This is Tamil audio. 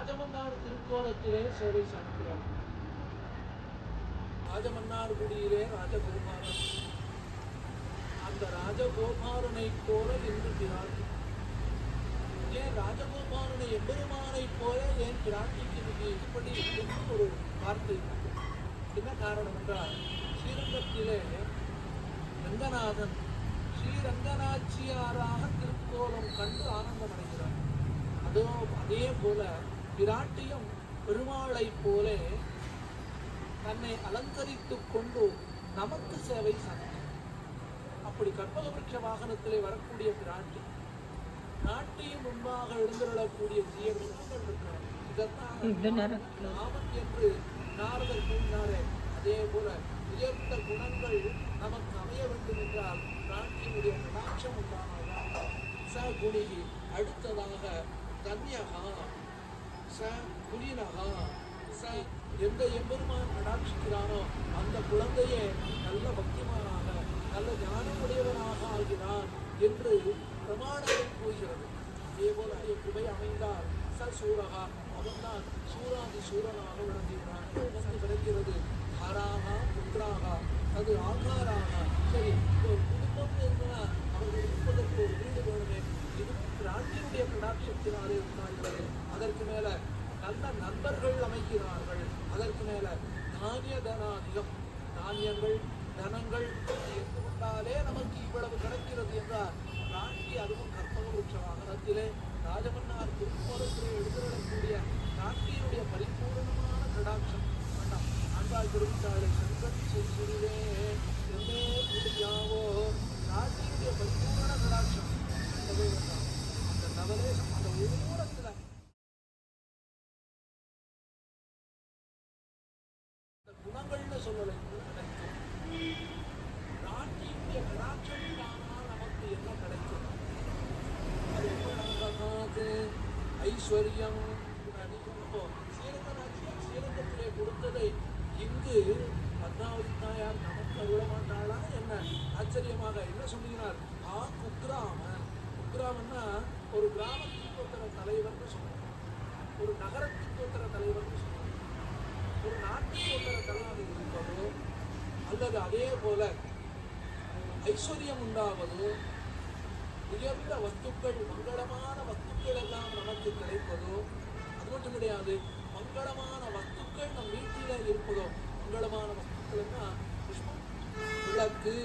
ராஜமன்னார் திருக்கோலத்திலே சேவை சாதிக்கிறார். ராஜமன்னார் குடியிலே ராஜகோபாலன். அந்த ராஜகோபாலனை போல இன்று பிராட்டி. ஏன் ராஜகோபாலனை எம்பெருமானை போல ஏன் பிராட்டிக்கு இப்படி ஒரு வார்த்தை? என்ன காரணம் என்றால், ஸ்ரீரங்கத்திலே ரங்கநாதன் ஸ்ரீரங்கநாச்சியாராக திருக்கோலம் கண்டு ஆனந்தம் அடைகிறார். அதே போல பிராட்டியும் பெருமாளை போல தன்னை அலங்கரித்துக் கொண்டு நமக்கு சேவை சாதிக்கிறார். அப்படி கற்பகபட்ச வாகனத்திலே வரக்கூடிய பிராட்டி, நாட்டின் முன்பாக எழுந்துள்ளக்கூடிய ஜீவர்கள் இருக்கிறார். இதற்காக ராமன் என்று நாரதர் கூறினாரே, அதே போல உயர்ந்த குணங்கள் நமக்கு அமைய வேண்டும் என்றால் பிராட்டியினுடைய கடாட்சம் உண்டானதான். ச குணிகி, அடுத்ததாக கன்யகா, ச குணினகா, ச எந்த எம்பெருமான் கடாட்சிக்கிறானோ அந்த குழந்தையே நல்ல பக்திமானாக நல்ல ஞானமுடையவனாக ஆகிறான் என்று பிரமாணம் கூறுகிறது. அதேபோல கிருபை அமைந்தால் ச சூரகா, அவன்தான் சூராதி சூரனாக விளங்குகிறான். கிடைக்கிறது ஹராக புத்திராக, அது ஆகாராக. சரி, ஒரு குடும்பம் இருந்தா அவர்கள் இருப்பதற்கு ஒரு வீடு வேணுமே, இதுவும் பிராட்டியுடைய கடாட்சத்தினாலே உண்டாகிறது. அதற்கு மேல நல்ல நண்பர்கள் அமைக்கிறார்கள். அதற்கு மேல தானிய தனாதிகம், தானியங்கள் தனங்கள் கொண்டாலே நமக்கு இவ்வளவு கிடைக்கிறது என்றால் பிராட்டி, அதுவும் கற்பக வாகனத்திலே ராஜமன்னார் திருக்கோலத்திலே எழுதிடக்கூடிய பிராட்டியினுடைய பரிபூர்ணமான கடாட்சம் வேண்டாம். ஆண்டாள் திருவிழாவை சங்கன் செய்கிறே என்னே முடியாவோ, பிராட்டியினுடைய பரிபூர்ண கடாட்சம் வேண்டாம். அந்த நவலேசம் அந்த ஒரு தூரத்தில் குணங்கள்னு சொல்லலை, பிராட்டியுடைய கடாட்சம் தானால் நமக்கு என்ன கிடைக்கும்? அது எப்படி? ஐஸ்வர்யம். ஸ்ரீரங்கத்திலே கொடுத்ததை இங்கு பத்மாவதி தாயார் நமக்கு அருள மாட்டாளா என்ன? ஆச்சரியமாக என்ன சொல்லுகிறார்? குக்கிராமன். குக்கிராமன்னா ஒரு கிராமத்துக்கு ஒருத்தர தலைவர்னு சொல்லுவாங்க, ஒரு நகரத்துக்கு ஒருத்தர தலைவர்னு சொல்லுவாங்க, ஒரு நாட்டுக்கு ஒருத்தர தலைவர் இருப்பதோ அல்லது அதே போல ஐஸ்வர்யம் உண்டாவதோ, உயர்ந்த வஸ்துக்கள் மங்களமான வஸ்துக்கள் எல்லாம் நமக்கு கிடைப்பதோ, அது மட்டும் கிடையாது, மங்களமான வஸ்துக்கள் நம் வீட்டில இருப்பதோ. மங்களமான வஸ்துக்கள்னா புஷ்பம், விளக்கு,